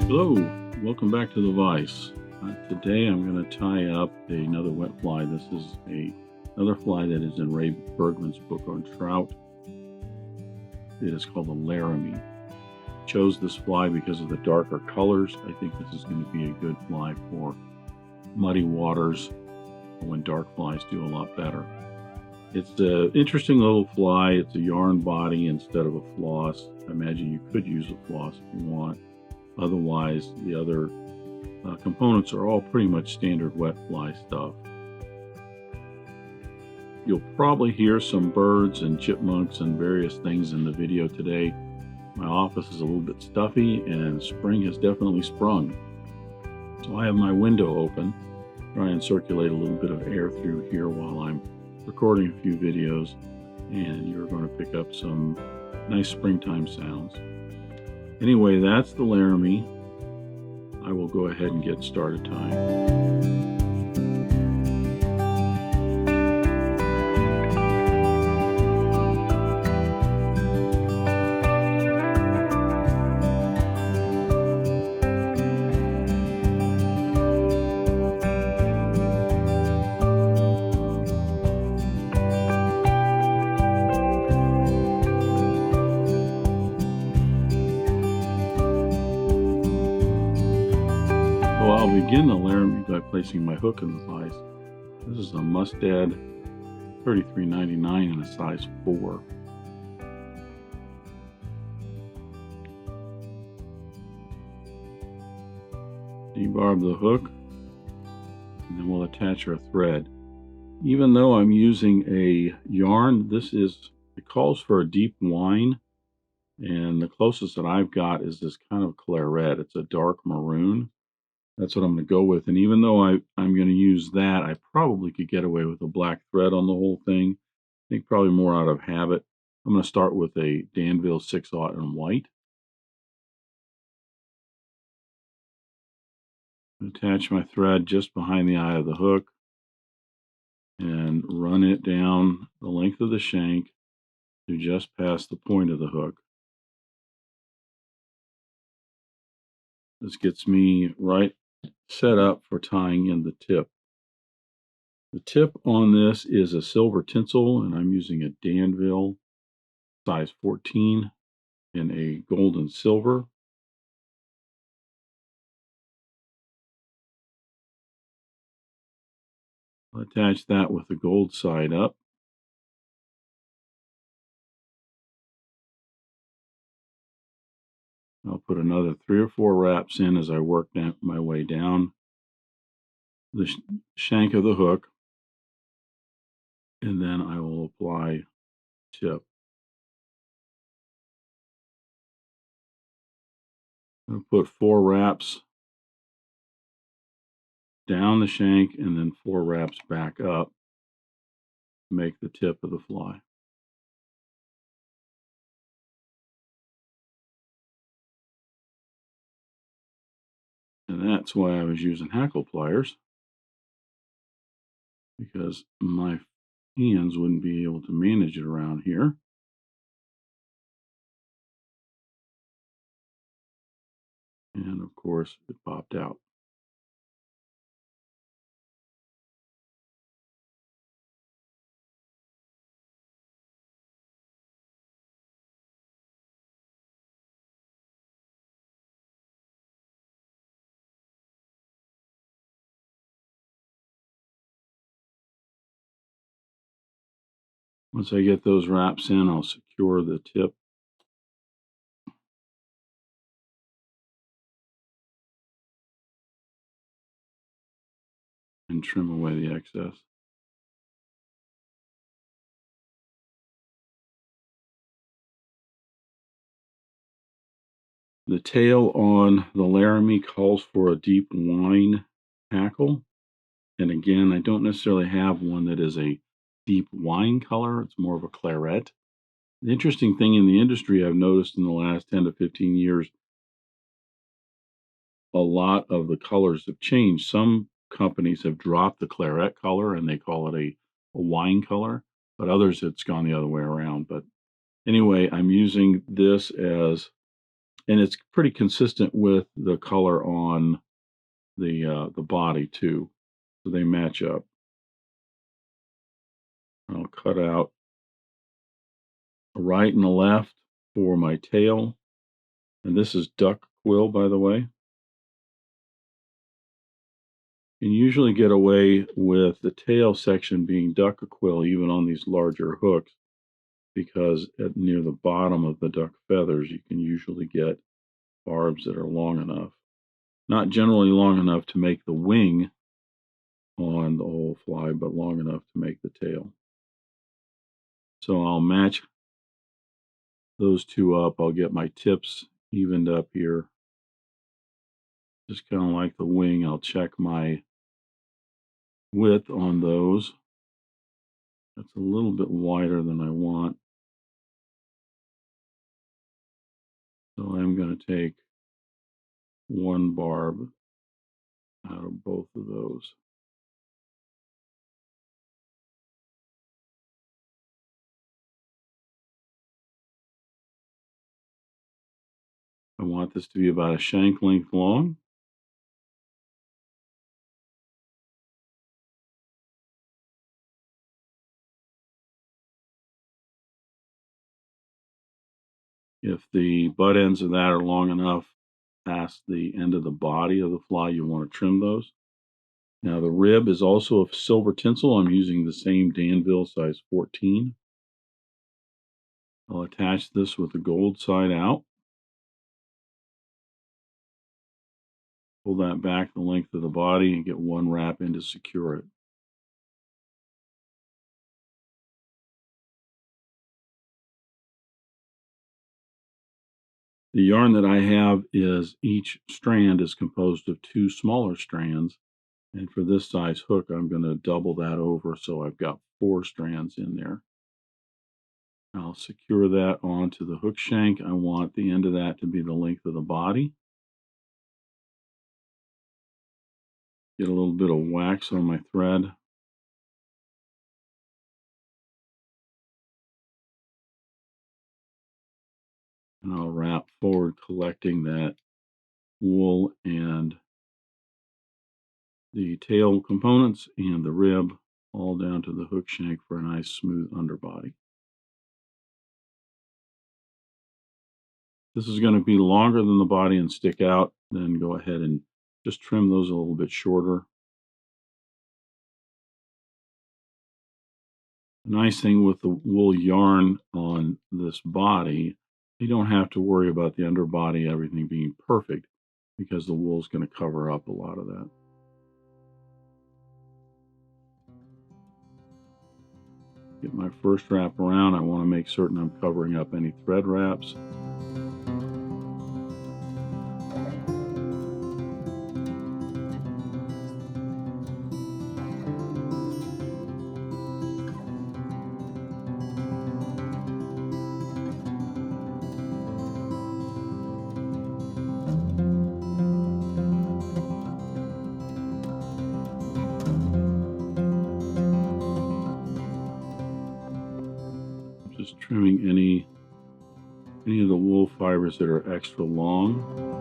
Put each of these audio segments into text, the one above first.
Hello, welcome back to the vise. Today I'm going to tie up another wet fly. This is another fly that is in Ray Bergman's book on trout. It is called the Laramie. Chose this fly because of the darker colors. I think this is going to be a good fly for muddy waters when dark flies do a lot better. It's an interesting little fly. It's a yarn body instead of a floss. I imagine you could use a floss if you want. Otherwise, the other components are all pretty much standard wet fly stuff. You'll probably hear some birds and chipmunks and various things in the video today. My office is a little bit stuffy and spring has definitely sprung. So I have my window open, try and circulate a little bit of air through here while I'm recording a few videos, and you're going to pick up some nice springtime sounds. Anyway, that's the Laramie. I will go ahead and get started tying. I'll begin the Laramie by placing my hook in the vise. This is a Mustad 33.99 in a size 4. Debarb the hook, and then we'll attach our thread. Even though I'm using a yarn, it calls for a deep wine, and the closest that I've got is this kind of Claret. It's a dark maroon. That's what I'm going to go with. And even though I'm going to use that, I probably could get away with a black thread on the whole thing. I think probably more out of habit. I'm going to start with a Danville 6/0 in white. Attach my thread just behind the eye of the hook and run it down the length of the shank to just past the point of the hook. This gets me right set up for tying in the tip. The tip on this is a silver tinsel, and I'm using a Danville size 14 in a gold and silver. I'll attach that with the gold side up. I'll put another 3 or 4 wraps in as I work my way down the shank of the hook, and then I will apply tip. I'll put 4 wraps down the shank and then 4 wraps back up to make the tip of the fly. And that's why I was using Hackle pliers, because my hands wouldn't be able to manage it around here. And of course, it popped out. Once I get those wraps in, I'll secure the tip and trim away the excess. The tail on the Laramie calls for a deep wine hackle. And again, I don't necessarily have one that is a deep wine color. It's more of a claret. The interesting thing in the industry I've noticed in the last 10 to 15 years, a lot of the colors have changed. Some companies have dropped the claret color and they call it a wine color, but others it's gone the other way around. But anyway, I'm using this as And it's pretty consistent with the color on the body too, so they match up. I'll cut out a right and a left for my tail, and this is duck quill, by the way. You can usually get away with the tail section being duck quill even on these larger hooks, because near the bottom of the duck feathers you can usually get barbs that are long enough. Not generally long enough to make the wing on the whole fly, but long enough to make the tail. So I'll match those two up. I'll get my tips evened up here. Just kind of like the wing, I'll check my width on those. That's a little bit wider than I want. So I'm going to take one barb out of both of those. I want this to be about a shank length long. If the butt ends of that are long enough past the end of the body of the fly, you want to trim those. Now the rib is also a silver tinsel. I'm using the same Danville size 14. I'll attach this with the gold side out. Pull that back the length of the body and get one wrap in to secure it. The yarn that I have is each strand is composed of 2 smaller strands. And for this size hook, I'm going to double that over, so I've got 4 strands in there. I'll secure that onto the hook shank. I want the end of that to be the length of the body. Get a little bit of wax on my thread. And I'll wrap forward, collecting that wool and the tail components and the rib all down to the hook shank for a nice smooth underbody. This is going to be longer than the body and stick out. Then go ahead and just trim those a little bit shorter. The nice thing with the wool yarn on this body, you don't have to worry about the underbody, everything being perfect, because the wool is going to cover up a lot of that. Get my first wrap around. I want to make certain I'm covering up any thread wraps. Just trimming any of the wool fibers that are extra long.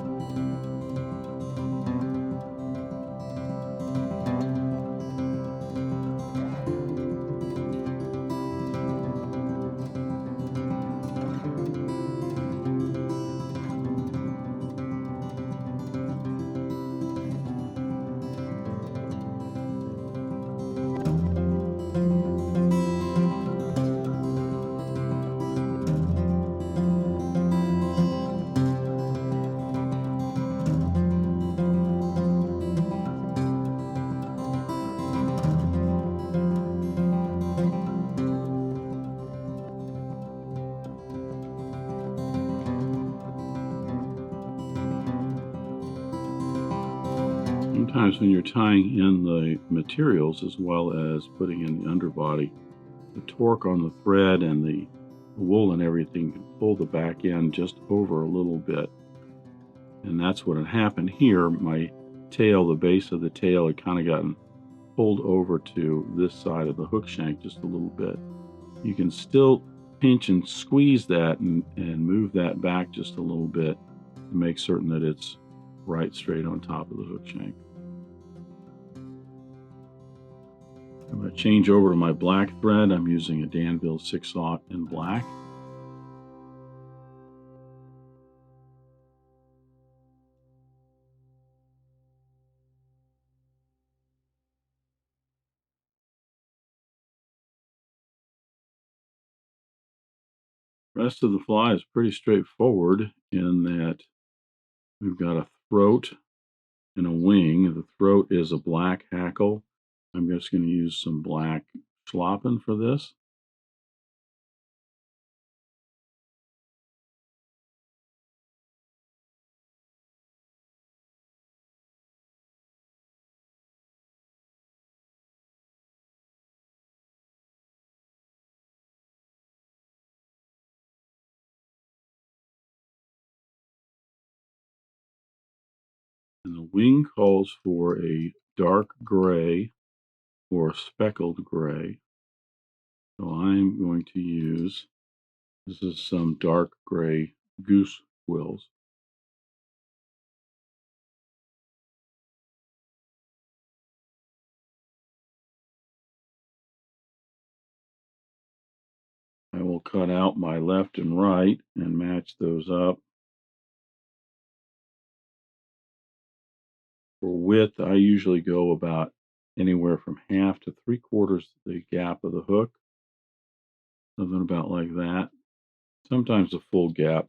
Sometimes when you're tying in the materials as well as putting in the underbody, the torque on the thread and the wool and everything can pull the back end just over a little bit. And that's what had happened here. My tail, the base of the tail, had kind of gotten pulled over to this side of the hook shank just a little bit. You can still pinch and squeeze that and move that back just a little bit to make certain that it's right straight on top of the hook shank. I'm going to change over to my black thread. I'm using a Danville 6/0 in black. The rest of the fly is pretty straightforward in that we've got a throat and a wing. The throat is a black Hackle. I'm just going to use some black Schlappen for this. And the wing calls for a dark gray or speckled gray. So I'm going to use, this is some dark gray goose quills. I will cut out my left and right and match those up. For width, I usually go about anywhere from half to 3/4 the gap of the hook. Something about like that. Sometimes a full gap.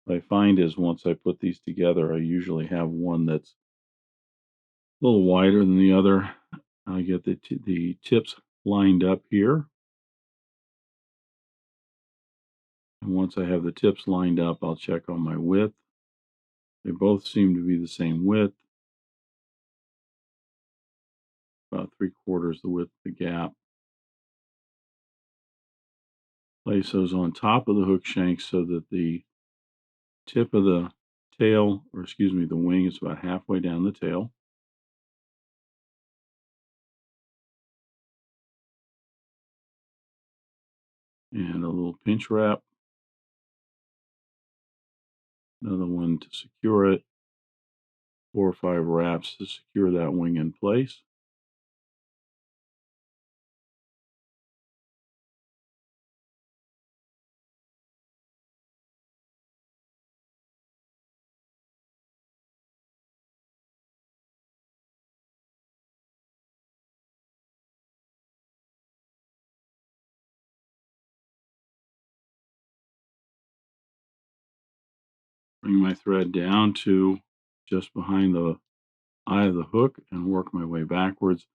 What I find is once I put these together, I usually have one that's a little wider than the other. I get the tips lined up here. And once I have the tips lined up, I'll check on my width. They both seem to be the same width. About 3/4 the width of the gap. Place those on top of the hook shank so that the tip of the tail, or excuse me, the wing is about halfway down the tail. And a little pinch wrap. Another one to secure it. 4 or 5 wraps to secure that wing in place. Bring my thread down to just behind the eye of the hook and work my way backwards.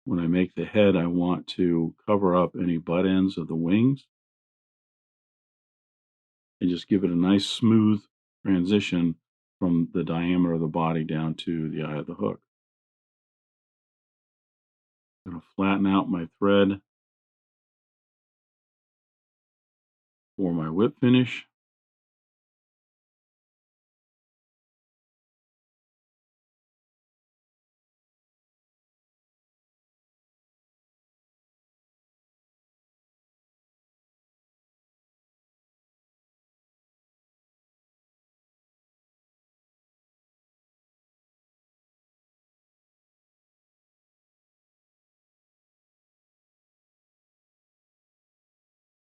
When I make the head, I want to cover up any butt ends of the wings and just give it a nice smooth transition from the diameter of the body down to the eye of the hook. I'm going to flatten out my thread for my whip finish.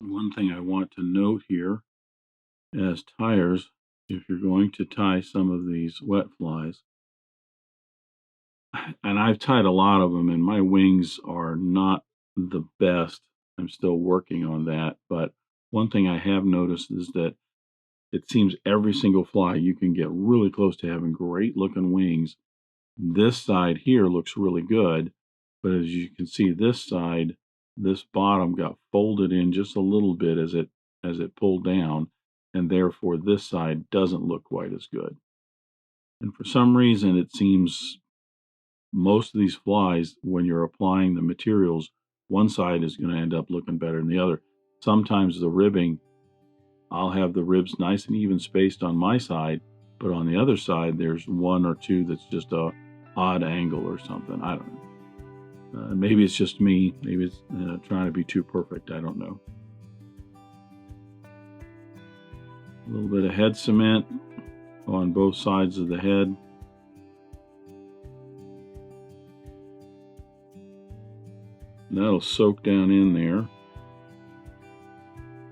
One thing I want to note here as tires, if you're going to tie some of these wet flies, and I've tied a lot of them, and my wings are not the best. I'm still working on that. But one thing I have noticed is that it seems every single fly you can get really close to having great looking wings. This side here looks really good, but as you can see, this side, this bottom got folded in just a little bit as it pulled down, and therefore this side doesn't look quite as good. And for some reason, it seems most of these flies, when you're applying the materials, one side is going to end up looking better than the other. Sometimes the ribbing, I'll have the ribs nice and even spaced on my side, but on the other side, there's one or two that's just a odd angle or something. I don't know. Maybe it's just me. Maybe it's trying to be too perfect. I don't know. A little bit of head cement on both sides of the head. And that'll soak down in there.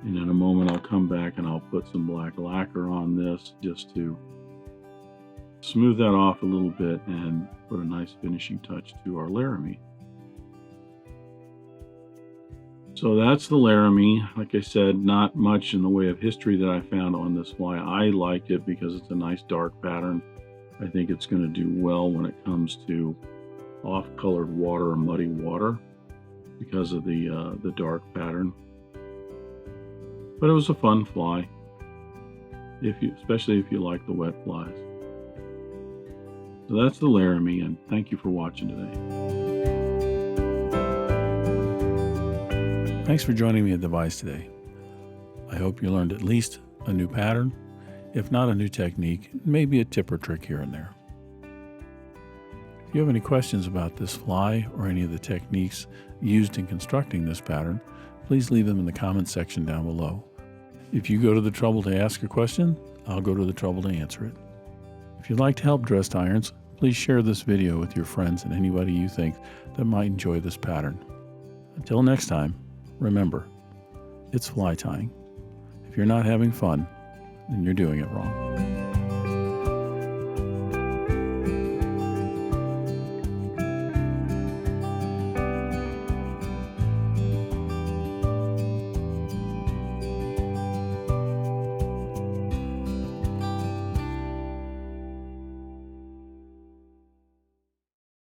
And in a moment I'll come back and I'll put some black lacquer on this just to smooth that off a little bit and put a nice finishing touch to our Laramie. So that's the Laramie. Like I said, not much in the way of history that I found on this fly. I like it because it's a nice dark pattern. I think it's going to do well when it comes to off-colored water or muddy water because of the dark pattern. But it was a fun fly, especially if you like the wet flies. So that's the Laramie, and thank you for watching today. Thanks for joining me at the Vise today. I hope you learned at least a new pattern, if not a new technique, maybe a tip or trick here and there. If you have any questions about this fly or any of the techniques used in constructing this pattern, please leave them in the comments section down below. If you go to the trouble to ask a question, I'll go to the trouble to answer it. If you'd like to help dressed irons, please share this video with your friends and anybody you think that might enjoy this pattern. Until next time, remember, it's fly tying. If you're not having fun, then you're doing it wrong.